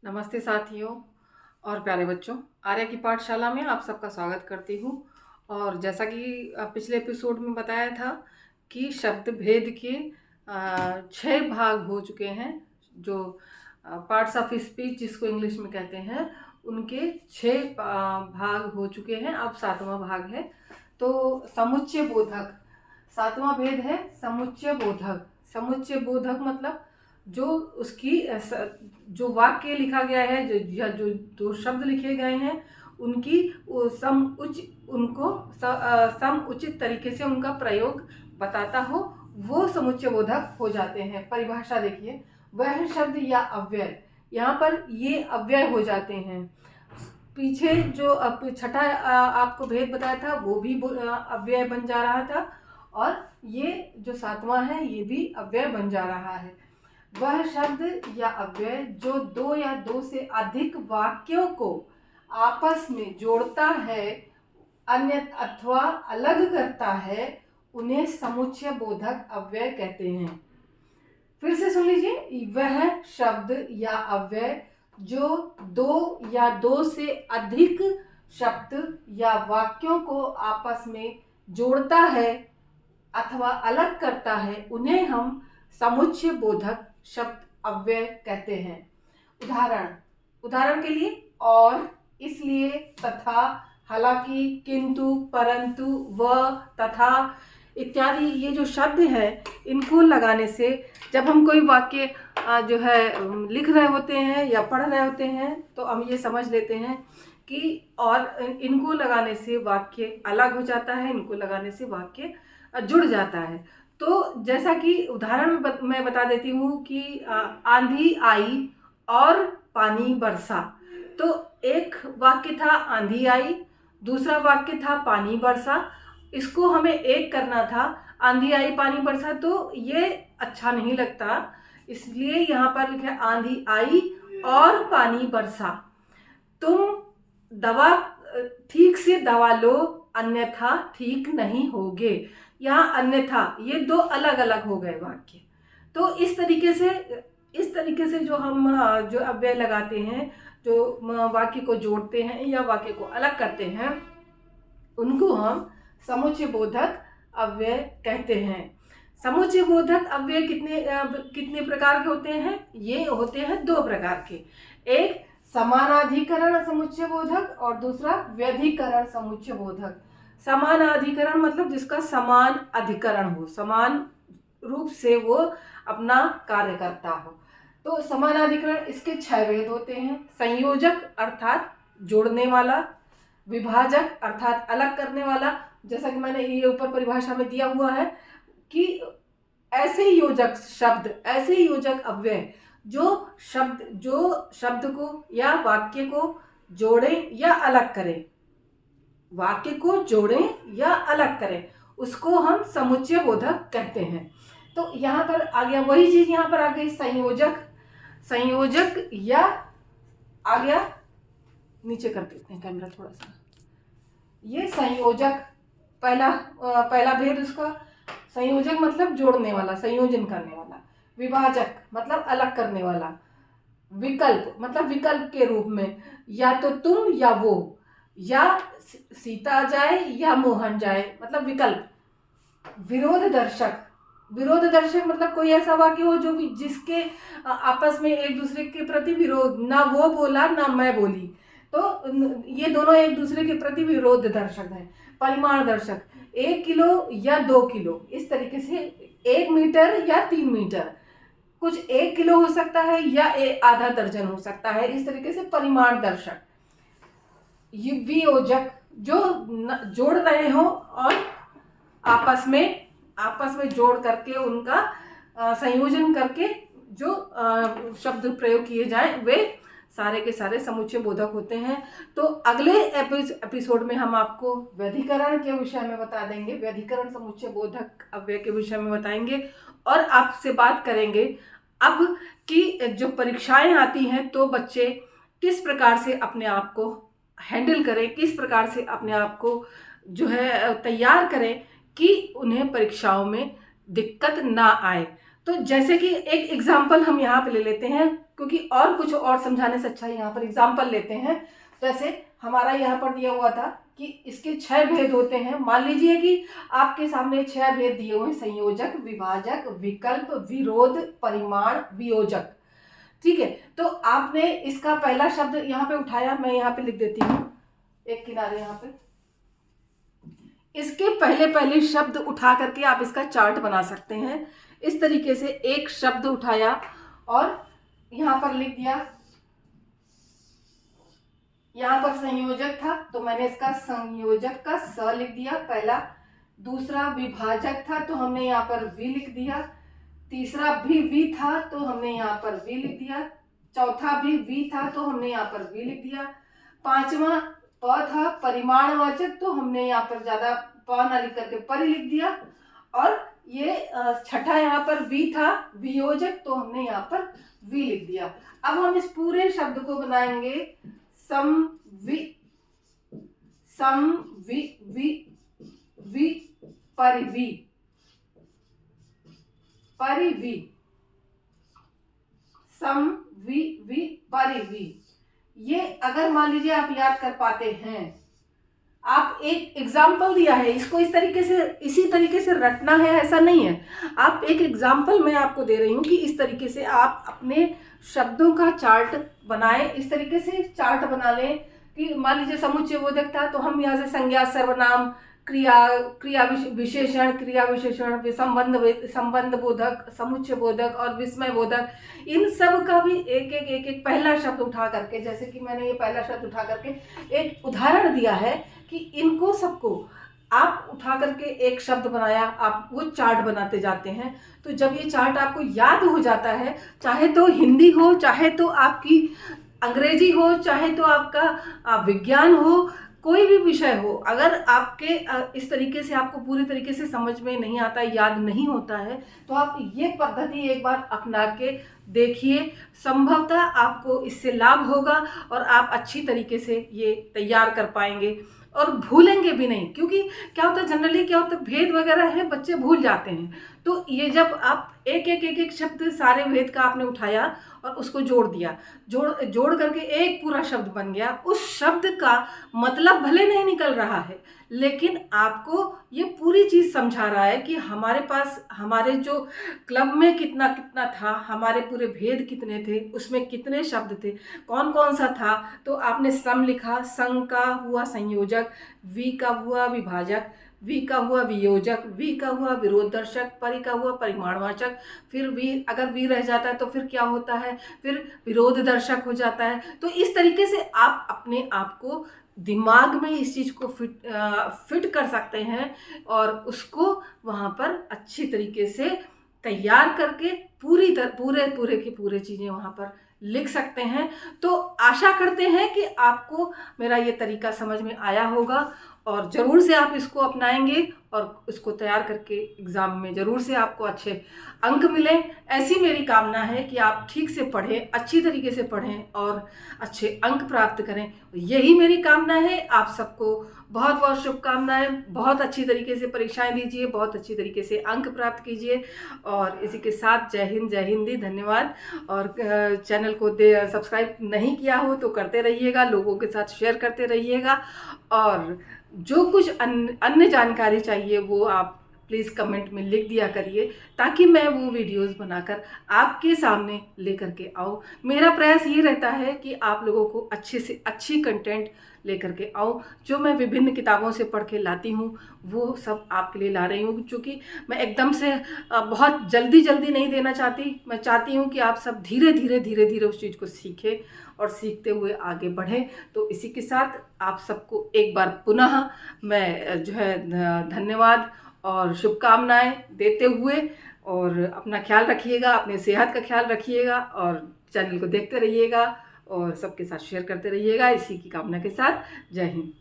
नमस्ते साथियों और प्यारे बच्चों, आर्या की पाठशाला में आप सबका स्वागत करती हूँ। और जैसा कि पिछले एपिसोड में बताया था कि शब्द भेद के 6 भाग हो चुके हैं। जो पार्ट्स ऑफ स्पीच जिसको इंग्लिश में कहते हैं, उनके 6 भाग हो चुके हैं। अब 7वां भाग है। तो समुच्चय बोधक 7वां भेद है। समुच्चय बोधक, समुच्चय बोधक मतलब जो उसकी जो वाक्य लिखा गया है, या जो दो शब्द लिखे गए हैं, उनकी सम उचित तरीके से उनका प्रयोग बताता हो, वो समुच्चय बोधक हो जाते हैं। परिभाषा देखिए, वह शब्द या अव्यय, यहाँ पर ये अव्यय हो जाते हैं। पीछे जो छठा आपको भेद बताया था वो भी अव्यय बन जा रहा था, और ये जो 7वां है ये भी अव्यय बन जा रहा है। वह शब्द या अव्यय जो 2 या 2 से अधिक वाक्यों को आपस में जोड़ता है, अन्य अथवा अलग करता है, उन्हें समुच्चय बोधक अव्यय कहते हैं। फिर से सुन लीजिए, वह शब्द या अव्यय जो 2 या 2 से अधिक शब्द या वाक्यों को आपस में जोड़ता है अथवा अलग करता है, उन्हें हम समुच्चय बोधक शब्द अव्यय कहते हैं। उदाहरण के लिए और, इसलिए, तथा, हालांकि, किंतु, परंतु, व, तथा इत्यादि ये जो शब्द है, इनको लगाने से जब हम कोई वाक्य जो है लिख रहे होते हैं या पढ़ रहे होते हैं, तो हम ये समझ लेते हैं कि और इनको लगाने से वाक्य अलग हो जाता है, इनको लगाने से वाक्य जुड़ जाता है। तो जैसा कि उदाहरण मैं बता देती हूँ कि आंधी आई और पानी बरसा। तो एक वाक्य था आंधी आई, दूसरा वाक्य था पानी बरसा। इसको हमें एक करना था, आंधी आई पानी बरसा, तो ये अच्छा नहीं लगता, इसलिए यहाँ पर लिखा है आंधी आई और पानी बरसा। तुम दवा ठीक से दवा लो, अन्यथा ठीक नहीं होगे। यहाँ अन्यथा, ये 2 अलग अलग हो गए वाक्य। तो इस तरीके से जो हम जो अव्यय लगाते हैं, जो वाक्य को जोड़ते हैं या वाक्य को अलग करते हैं, उनको हम समुच्चय बोधक अव्यय कहते हैं। समुच्चय बोधक अव्यय कितने प्रकार के होते हैं? ये होते हैं 2 प्रकार के। एक समानाधिकरण समुच्चय बोधक और दूसरा व्यधिकरण समुच्चय बोधक। समानाधिकरण मतलब जिसका समान अधिकरण हो, समान रूप से वो अपना कार्य करता हो। तो समानाधिकरण, इसके 6 भेद होते हैं। संयोजक अर्थात जोड़ने वाला, विभाजक अर्थात अलग करने वाला, जैसा कि मैंने ये ऊपर परिभाषा में दिया हुआ है कि ऐसे योजक शब्द, ऐसे योजक अव्यय जो शब्द को या वाक्य को जोड़ें या अलग करें, वाक्य को जोड़ें या अलग करें, उसको हम समुच्चय बोधक कहते हैं। तो यहाँ पर आ गया वही चीज, यहाँ पर आ गई संयोजक या आ गया, नीचे कर देते हैं कैमरा थोड़ा सा। ये संयोजक पहला भेद उसका। संयोजक मतलब जोड़ने वाला, संयोजन करने वाला। विभाजक मतलब अलग करने वाला। विकल्प मतलब विकल्प के रूप में, या तो तुम या वो, या सीता जाए या मोहन जाए, मतलब विकल्प। विरोध दर्शक मतलब कोई ऐसा वाक्य हो जो जिसके आपस में एक दूसरे के प्रति विरोध, ना वो बोला ना मैं बोली, तो ये दोनों एक दूसरे के प्रति विरोध दर्शक हैं। परिमाण दर्शक, 1 किलो या 2 किलो, इस तरीके से 1 मीटर या 3 मीटर, कुछ 1 किलो हो सकता है या आधा दर्जन हो सकता है, इस तरीके से परिमाण दर्शक। वियोजक जो जोड़ रहे हो और आपस में जोड़ करके उनका संयोजन करके जो शब्द प्रयोग किए जाएं, वे सारे के सारे समुच्चय बोधक होते हैं। तो अगले एपिसोड में हम आपको व्यधिकरण के विषय में बता देंगे, व्यधिकरण समुच्चय बोधक अव्यय के विषय में बताएंगे, और आपसे बात करेंगे अब कि जो परीक्षाएं आती हैं तो बच्चे किस प्रकार से अपने आप को हैंडल करें, किस प्रकार से अपने आप को जो है तैयार करें कि उन्हें परीक्षाओं में दिक्कत ना आए। तो जैसे कि एक एग्जाम्पल हम यहाँ पे ले लेते हैं, क्योंकि और कुछ और समझाने से अच्छा यहाँ पर एग्जाम्पल लेते हैं। जैसे हमारा यहाँ पर दिया हुआ था कि इसके 6 भेद होते हैं। मान लीजिए कि आपके सामने 6 भेद दिए हुए हैं, संयोजक, विभाजक, विकल्प, विरोध, परिमाण, वियोजक। ठीक है, तो आपने इसका पहला शब्द यहाँ पे उठाया, मैं यहाँ पे लिख देती हूँ एक किनारे यहाँ पे। इसके पहले शब्द उठा करके आप इसका चार्ट बना सकते हैं। इस तरीके से एक शब्द उठाया और यहाँ पर लिख दिया, यहाँ पर संयोजक था तो मैंने इसका संयोजक का स लिख दिया पहला। दूसरा विभाजक था तो हमने यहाँ पर वी लिख दिया। तीसरा भी वी था तो हमने यहाँ पर वी लिख दिया। चौथा भी वी था तो हमने यहाँ पर वी लिख दिया। पांचवा प था परिमाणवाचक तो हमने यहाँ पर ज्यादा प ना लिख करके पर लिख दिया। और ये छठा यहाँ पर वी था वियोजक तो हमने यहाँ पर वी लिख दिया। अब हम इस पूरे शब्द को बनाएंगे समवि वि परिवि परिवि समवि परिवि। ये अगर मान लीजिए आप याद कर पाते हैं, आप एक एग्जाम्पल दिया है, इसको इस तरीके से इसी तरीके से रटना है ऐसा नहीं है। आप एक एग्जाम्पल मैं आपको दे रही हूँ कि इस तरीके से आप अपने शब्दों का चार्ट बनाएं। इस तरीके से चार्ट बना लें कि मान लीजिए समुच्चय बोधक था तो हम यहाँ से संज्ञा, सर्वनाम, क्रिया विशेषण, संबंध बोधक, समुच्चय बोधक और विस्मय बोधक, इन सब का भी एक पहला शब्द उठा करके, जैसे कि मैंने ये पहला शब्द उठा करके एक उदाहरण दिया है कि इनको सबको आप उठा करके एक शब्द बनाया, आप वो चार्ट बनाते जाते हैं। तो जब ये चार्ट आपको याद हो जाता है, चाहे तो हिंदी हो, चाहे तो आपकी अंग्रेजी हो, चाहे तो आपका विज्ञान हो, कोई भी विषय हो, अगर आपके इस तरीके से आपको पूरी तरीके से समझ में नहीं आता, याद नहीं होता है, तो आप ये पद्धति एक बार अपना के देखिए। संभवतः आपको इससे लाभ होगा और आप अच्छी तरीके से ये तैयार कर पाएंगे और भूलेंगे भी नहीं। क्योंकि क्या होता है, जनरली क्या होता है, भेद वगैरह है, बच्चे भूल जाते हैं। तो ये जब आप एक शब्द सारे भेद का आपने उठाया और उसको जोड़ दिया, जोड़ करके एक पूरा शब्द बन गया। उस शब्द का मतलब भले नहीं निकल रहा है, लेकिन आपको ये पूरी चीज़ समझा रहा है कि हमारे पास हमारे जो क्लब में कितना कितना था, हमारे पूरे भेद कितने थे, उसमें कितने शब्द थे, कौन कौन सा था। तो आपने सम लिखा, संग का हुआ संयोजक, वी का हुआ विभाजक, वी का हुआ वियोजक, वी का हुआ विरोधदर्शक, परि का हुआ परिमाणवाचक, फिर वी अगर वी रह जाता है तो फिर क्या होता है, फिर विरोधदर्शक हो जाता है। तो इस तरीके से आप अपने आप को दिमाग में इस चीज़ को फिट कर सकते हैं और उसको वहाँ पर अच्छी तरीके से तैयार करके पूरे की पूरे चीज़ें वहाँ पर लिख सकते हैं। तो आशा करते हैं कि आपको मेरा ये तरीका समझ में आया होगा और ज़रूर से आप इसको अपनाएंगे और इसको तैयार करके एग्ज़ाम में ज़रूर से आपको अच्छे अंक मिलें। ऐसी मेरी कामना है कि आप ठीक से पढ़ें, अच्छी तरीके से पढ़ें और अच्छे अंक प्राप्त करें। यही मेरी कामना है। आप सबको बहुत बहुत शुभकामनाएं। बहुत अच्छी तरीके से परीक्षाएं दीजिए, बहुत अच्छी तरीके से अंक प्राप्त कीजिए। और इसी के साथ जय हिंद, जय हिंदी, धन्यवाद। और चैनल को सब्सक्राइब नहीं किया हो तो करते रहिएगा, लोगों के साथ शेयर करते रहिएगा। और जो कुछ अन्य जानकारी चाहिए वो आप प्लीज़ कमेंट में लिख दिया करिए, ताकि मैं वो वीडियोस बनाकर आपके सामने लेकर के आऊँ। मेरा प्रयास ये रहता है कि आप लोगों को अच्छे से अच्छी कंटेंट लेकर के आऊँ। जो मैं विभिन्न किताबों से पढ़ के लाती हूँ वो सब आपके लिए ला रही हूँ, क्योंकि मैं एकदम से बहुत जल्दी नहीं देना चाहती। मैं चाहती हूँ कि आप सब धीरे धीरे उस चीज़ को सीखें और सीखते हुए आगे बढ़ें। तो इसी के साथ आप सबको एक बार पुनः मैं जो है धन्यवाद और शुभकामनाएं देते हुए, और अपना ख्याल रखिएगा, अपने सेहत का ख्याल रखिएगा और चैनल को देखते रहिएगा और सबके साथ शेयर करते रहिएगा। इसी की कामना के साथ जय हिंद।